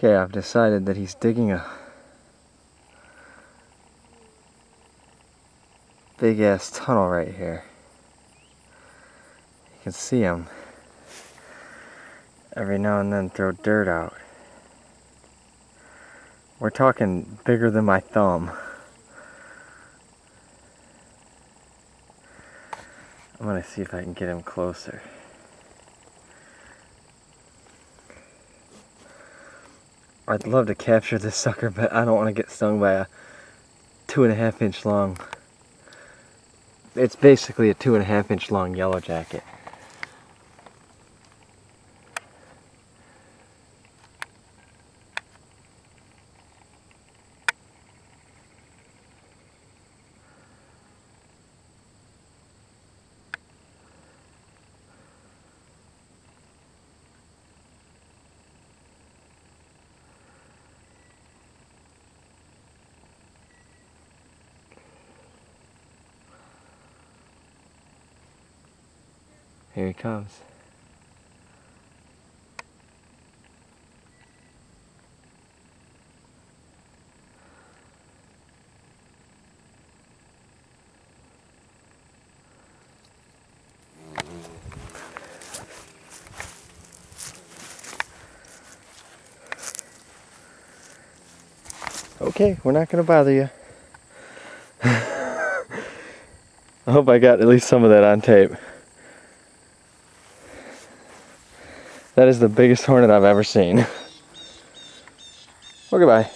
Okay, I've decided that he's digging a big ass tunnel right here. You can see him every now and then throw dirt out. We're talking bigger than my thumb. I'm gonna see if I can get him closer. I'd love to capture this sucker, but I don't want to get stung by a 2.5 inch long. It's basically a 2.5 inch long yellow jacket. Here he comes. Okay, we're not gonna bother you. I hope I got at least some of that on tape. That is the biggest hornet I've ever seen. Well, goodbye.